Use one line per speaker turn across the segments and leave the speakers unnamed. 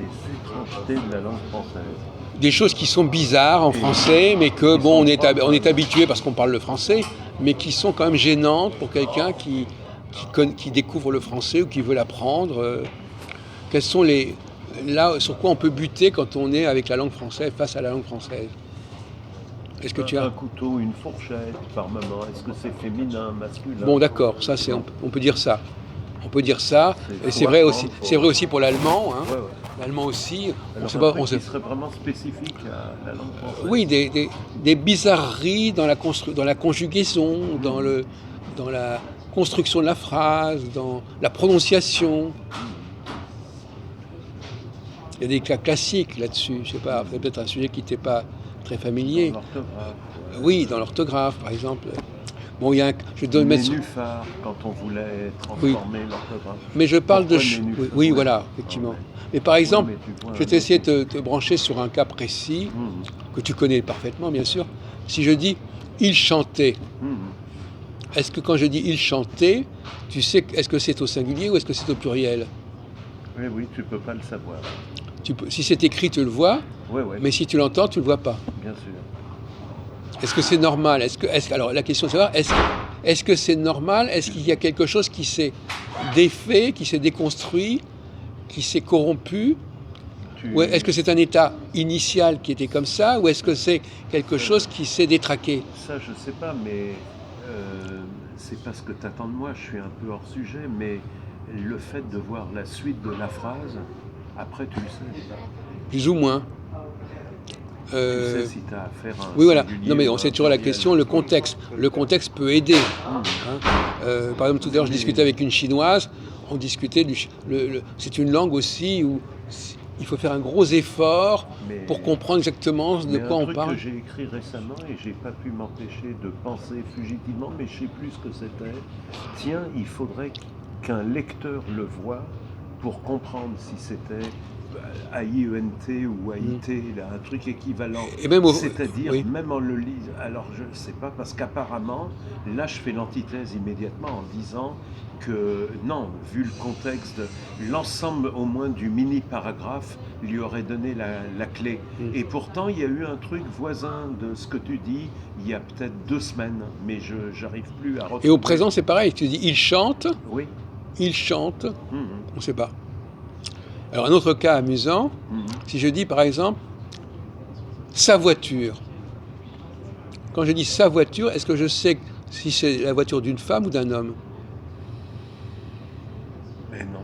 étrangetés de la langue française.
Des choses qui sont bizarres en français, mais que bon, on est habitué parce qu'on parle le français, mais qui sont quand même gênantes pour quelqu'un qui découvre le français ou qui veut l'apprendre. Quels sont là sur quoi on peut buter quand on est avec la langue française face à la langue française? Est-ce que tu
Un
as
couteau, une fourchette par moment, est-ce que c'est féminin, masculin?
Bon, d'accord, ça c'est on peut dire ça. On peut dire ça, et c'est vrai aussi pour l'allemand. Hein.
Ouais, ouais.
L'allemand aussi.
Alors qui serait vraiment spécifique à la langue française.
Oui, des bizarreries dans la conjugaison, dans la construction de la phrase, dans la prononciation. Il y a des cas classiques là-dessus. Je sais pas, c'est peut-être un sujet qui n'était pas très familier.
Dans l'orthographe.
Oui, dans l'orthographe, par exemple. Bon, je dois
Le
mettre.
nénuphar, quand on voulait transformer l'orthographe.
Mais je parle
Pourquoi
de.
nénuphar?
Oui, voilà, effectivement. Mais par exemple, je vais
t'ai
essayer de te brancher sur un cas précis, que tu connais parfaitement, bien sûr. Si je dis il chantait, est-ce que quand je dis il chantait, tu sais, est-ce que c'est au singulier ou est-ce que c'est au pluriel?
Oui, tu peux pas le savoir.
Si c'est écrit, tu le vois,
Oui.
mais si tu l'entends, tu le vois pas.
Bien sûr.
Est-ce que c'est normal? Alors la question c'est est-ce que c'est normal? Est-ce qu'il y a quelque chose qui s'est défait, qui s'est déconstruit, qui s'est corrompu? Ou est-ce que c'est un état initial qui était comme ça, ou est-ce que c'est quelque chose qui s'est détraqué?
Ça, je sais pas, mais c'est parce que tu attends de moi, je suis un peu hors sujet, mais le fait de voir la suite de la phrase, après tu le sais.
Plus ou moins.
Tu sais si tu as affaire à un
Oui, voilà.
singulier
Non, mais
ou
on
un
sait toujours la
pluriel.
question, le contexte. Le contexte peut aider. Hein. Par exemple, tout à l'heure, je discutais avec une Chinoise. On discutait c'est une langue aussi où il faut faire un gros effort pour comprendre exactement de quoi on parle.
Un truc que j'ai écrit récemment et j'ai pas pu m'empêcher de penser fugitivement, mais je sais plus ce que c'était. Tiens, il faudrait qu'un lecteur le voie pour comprendre si c'était AIENT ou AIT, là, un truc équivalent.
Et même
c'est-à-dire, même en le lisant, alors je ne sais pas, parce qu'apparemment, là je fais l'antithèse immédiatement en disant que non, vu le contexte, l'ensemble au moins du mini-paragraphe lui aurait donné la clé. Et pourtant, il y a eu un truc voisin de ce que tu dis il y a peut-être 2 semaines, mais je n'arrive plus à retrouver.
Et au présent, c'est pareil, tu dis il chante,
oui.
Il chante, on ne sait pas. Alors un autre cas amusant, si je dis par exemple sa voiture. Quand je dis sa voiture, est-ce que je sais si c'est la voiture d'une femme ou d'un homme?
Mais non.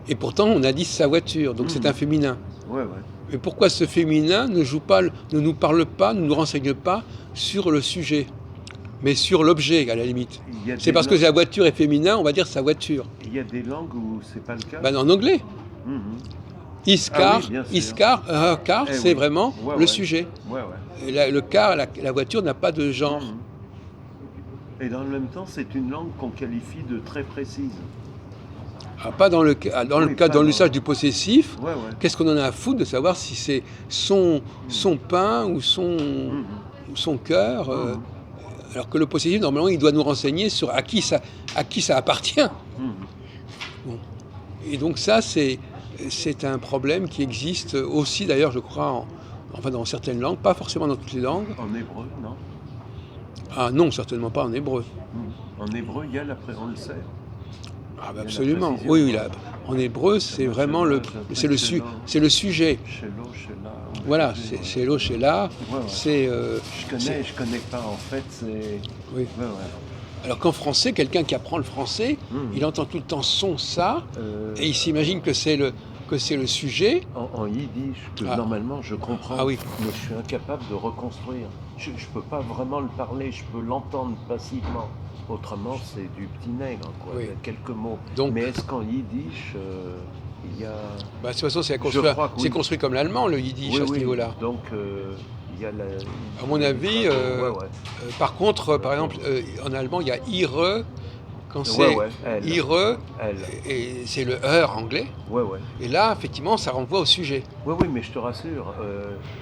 Et pourtant on a dit sa voiture, donc c'est un féminin.
Ouais.
Mais pourquoi ce féminin ne nous parle pas, ne nous renseigne pas sur le sujet, mais sur l'objet à la limite? C'est parce que la voiture est féminin, on va dire sa voiture.
Il y a des langues où c'est pas le cas.
En anglais. His car, c'est vraiment le sujet. Et le car, la voiture n'a pas de genre.
Et dans le même temps, c'est une langue qu'on qualifie de très précise.
Pas dans dans l'usage du possessif. Qu'est-ce qu'on en a à foutre de savoir si c'est son pain ou son cœur? Alors que le possessif, normalement, il doit nous renseigner sur à qui ça appartient. Bon. Et donc ça, c'est un problème qui existe aussi, d'ailleurs, je crois, dans certaines langues, pas forcément dans toutes les langues.
En hébreu, non?
Ah non, certainement pas en hébreu.
En hébreu, il y a on le sait.
Ah bah absolument. Oui, en hébreu, c'est vraiment c'est le sujet. Voilà, c'est l'eau, chez là. C'est.
Je connais pas en fait. C'est.
Oui. Alors qu'en français, quelqu'un qui apprend le français, il entend tout le temps son, ça, et il s'imagine que c'est le sujet.
En yiddish, que normalement je comprends, mais je suis incapable de reconstruire. Je ne peux pas vraiment le parler, je peux l'entendre passivement. Autrement, c'est du petit nègre, quoi. Il y a quelques mots. Mais est-ce qu'en yiddish, il y a...
de toute façon, c'est construit comme l'allemand, le yiddish, à ce niveau-là.
Donc, il y a
à mon avis, par contre, par exemple, en allemand, il y a ire, quand c'est ire, et c'est le heure anglais. Et là, effectivement, ça renvoie au sujet.
Oui, mais je te rassure,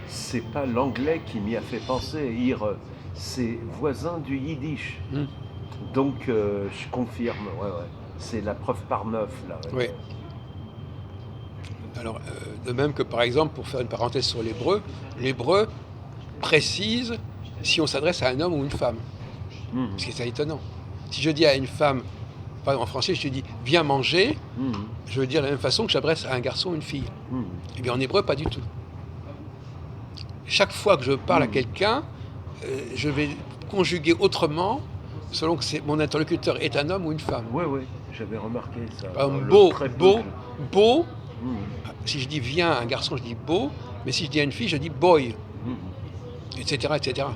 c'est pas l'anglais qui m'y a fait penser, ire. C'est voisin du yiddish. Donc, je confirme, c'est la preuve par 9, là.
Alors, de même que par exemple, pour faire une parenthèse sur l'hébreu précise si on s'adresse à un homme ou une femme. Ce qui est étonnant. Si je dis à une femme, par exemple en français, je te dis viens manger, je veux dire de la même façon que j'adresse à un garçon ou une fille. Eh bien en hébreu, pas du tout. Chaque fois que je parle à quelqu'un, je vais conjuguer autrement selon que mon interlocuteur est un homme ou une femme.
Oui, oui, j'avais remarqué ça.
Par exemple, beau. Si je dis viens à un garçon, je dis beau, mais si je dis à une fille, je dis boy, etc., etc.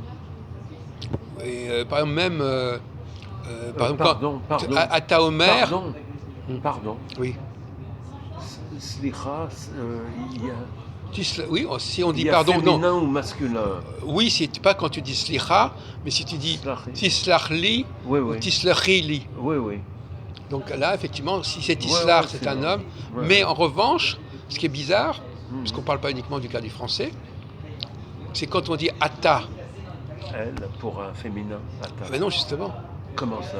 Et par exemple, même
pardon.
à Taomer.
Pardon.
Oui.
Slicha, il y a.
Oui, si on dit
il y a
pardon,
féminin
non.
ou masculin.
Oui, c'est pas quand tu dis slicha, mais si tu dis tislachli ou tislachili.
Oui, oui.
Donc là, effectivement, si c'est tislar, c'est un homme. Mais en revanche, ce qui est bizarre, parce qu'on ne parle pas uniquement du cas du français, c'est quand on dit ata.
Elle, pour un féminin, ata.
Mais non, justement.
Comment ça?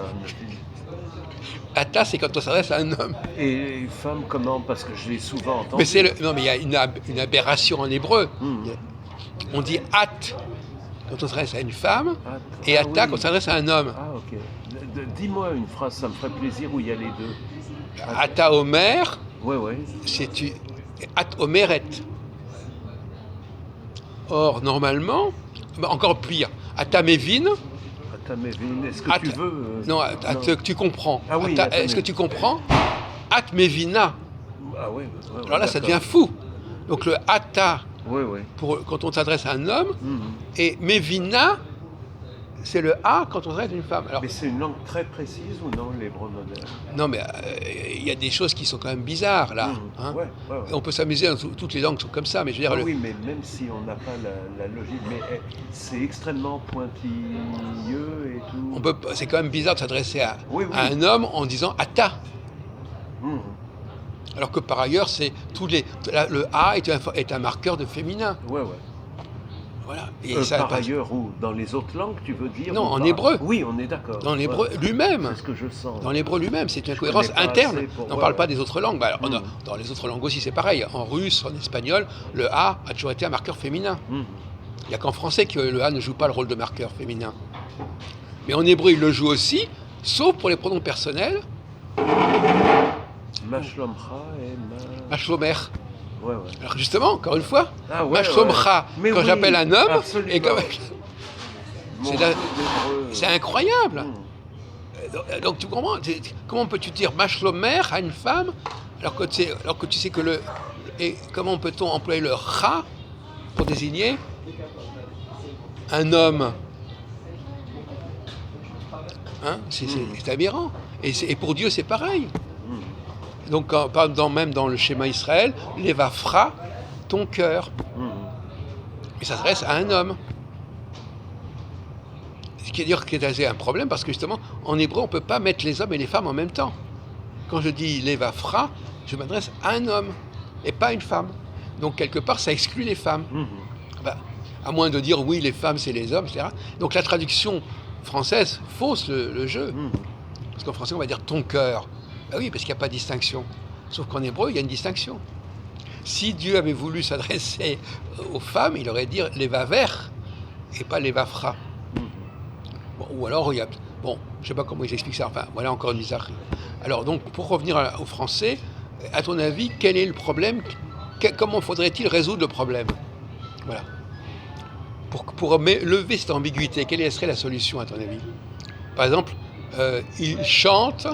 Ata, c'est quand on s'adresse à un homme.
Et femme, comment? Parce que je l'ai souvent entendu.
Mais non, mais il y a une aberration en hébreu. On dit at quand on s'adresse à une femme, et ata quand on s'adresse à un homme.
Ah, ok. Dis-moi une phrase, ça me ferait plaisir, où il y a les deux.
Ata Omer,
oui.
C'est at Omeret. Or, normalement, encore pire, Ata Mevin.
Ata Mevin, est-ce que tu veux
Non, tu comprends.
Ah oui,
est-ce que tu comprends? At Mevina.
Ah oui.
Alors là, ça devient fou. Donc le Ata,
oui.
Quand on s'adresse à un homme, et Mevina, c'est le A quand on s'adresse à une femme. Alors,
mais c'est une langue très précise ou non, l'hébreu moderne?
Non, mais il y a des choses qui sont quand même bizarres, là.
Ouais.
On peut s'amuser, toutes les langues sont comme ça, mais je veux dire...
Oui, mais même si on n'a pas la logique, mais c'est extrêmement pointilleux et tout.
C'est quand même bizarre de s'adresser à un homme en disant « ata ». Alors que par ailleurs, le A est un marqueur de féminin.
Ouais.
Voilà.
Et par ailleurs, ou dans les autres langues, tu veux dire?
Non, en hébreu.
Oui, on est d'accord.
Dans l'hébreu lui-même.
C'est ce que je sens.
Dans l'hébreu lui-même, c'est une incohérence interne. On ne parle pas des autres langues. Dans les autres langues aussi, c'est pareil. En russe, en espagnol, le A a toujours été un marqueur féminin. Il n'y a qu'en français que le A ne joue pas le rôle de marqueur féminin. Mais en hébreu, il le joue aussi, sauf pour les pronoms personnels.
Mashlomcha et
Mashlomer.
Ouais.
Alors justement, encore une fois, Mashlomecha, quand j'appelle un homme, et c'est incroyable. Donc tu comprends, comment peux-tu dire Mashlomer à une femme alors que tu sais que et comment peut-on employer le Cha pour désigner un homme? C'est aberrant. Et pour Dieu, c'est pareil. Donc, même dans le schéma Israël, Lévafra, ton cœur. Et ça s'adresse à un homme. Ce qui veut dire qu'il y a un problème, parce que justement, en hébreu, on ne peut pas mettre les hommes et les femmes en même temps. Quand je dis Lévafra, je m'adresse à un homme, et pas à une femme. Donc, quelque part, ça exclut les femmes. À moins de dire, oui, les femmes, c'est les hommes, etc. Donc, la traduction française fausse le jeu. Parce qu'en français, on va dire ton cœur. Oui, parce qu'il n'y a pas de distinction. Sauf qu'en hébreu, il y a une distinction. Si Dieu avait voulu s'adresser aux femmes, il aurait dit les vaver et pas les vafra. Ou alors, je ne sais pas comment ils expliquent ça. Enfin, voilà encore une bizarrerie. Alors, donc, pour revenir au français, à ton avis, quel est le problème? Comment faudrait-il résoudre le problème? Voilà. Pour lever cette ambiguïté, quelle serait la solution, à ton avis? Par exemple, il chante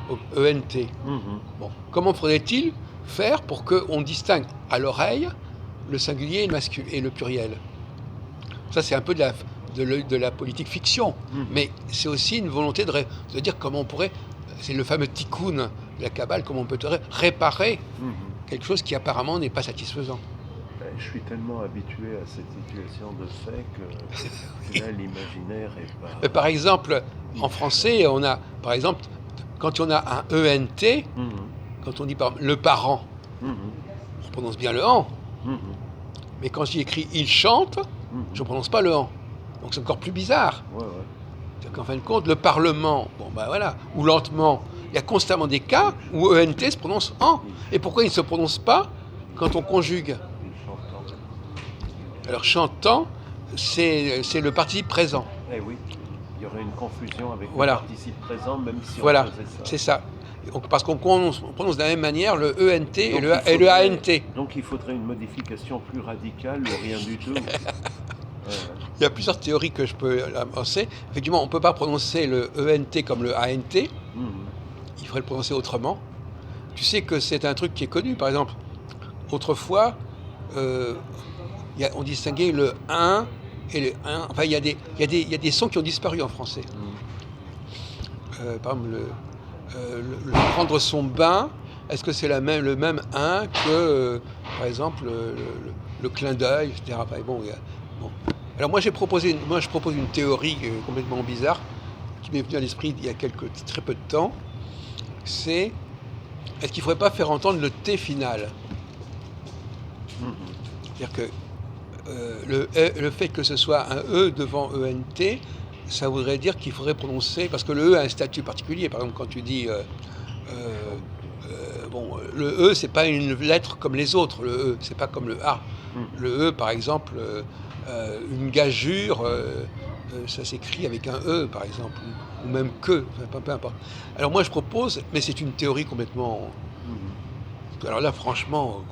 au ENT. Comment faudrait-il faire pour qu'on distingue à l'oreille le singulier et le pluriel? Ça, c'est un peu de la politique fiction, mais c'est aussi une volonté de dire comment on pourrait, c'est le fameux tikkun de la Kabbale, comment on peut réparer quelque chose qui apparemment n'est pas satisfaisant.
Je suis tellement habitué à cette situation de fait que là, l'imaginaire est pas...
Mais par exemple, en français, on a, par exemple, quand on a un ENT, quand on dit le parent, on prononce bien le an. Mais quand j'y écris il chante, je ne prononce pas le an. Donc c'est encore plus bizarre. C'est qu'en fin de compte, le parlement, ou lentement, il y a constamment des cas où ENT se prononce en. Et pourquoi il ne se prononce pas quand on conjugue? Alors chantant, c'est le participe présent.
Eh oui, il y aurait une confusion avec
Voilà.
le participe présent, même si
Voilà,
on faisait ça.
c'est ça. Parce qu'on prononce de la même manière le ENT et
Donc,
le ANT.
Donc il faudrait une modification plus radicale ou rien du tout.
Il y a plusieurs théories que je peux avancer. Effectivement, on ne peut pas prononcer le ENT comme le ANT. Il faudrait le prononcer autrement. Tu sais que c'est un truc qui est connu. Par exemple, autrefois, on distinguait le 1 et le 1. Enfin, il y a des sons qui ont disparu en français. Par exemple, le prendre son bain, est-ce que c'est le même 1 que, par exemple, le clin d'œil, etc. Enfin, bon. Alors moi, je propose une théorie complètement bizarre qui m'est venue à l'esprit il y a très peu de temps. C'est, est-ce qu'il ne faudrait pas faire entendre le T final? C'est-à-dire que le fait que ce soit un E devant ENT, ça voudrait dire qu'il faudrait prononcer, parce que le E a un statut particulier. Par exemple, quand tu dis, le E, c'est pas une lettre comme les autres. Le E, c'est pas comme le A. Le E, par exemple, une gageure, ça s'écrit avec un E, par exemple, ou même que, peu importe. Alors moi, je propose, mais c'est une théorie complètement. Alors là, franchement,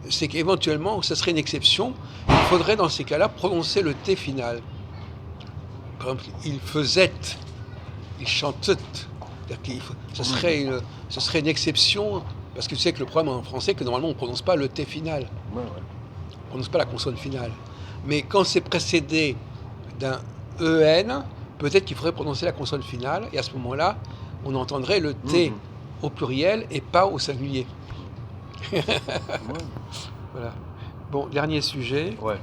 c'est qu'éventuellement, ça serait une exception. Il faudrait, dans ces cas-là, prononcer le T final. Par exemple, il faisait, il chantait. Ce serait une exception, parce que tu sais que le problème en français, que normalement, on ne prononce pas le T final. On ne prononce pas la consonne finale. Mais quand c'est précédé d'un EN, peut-être qu'il faudrait prononcer la consonne finale, et à ce moment-là, on entendrait le T au pluriel et pas au singulier. Voilà. Bon, dernier sujet.
Ouais.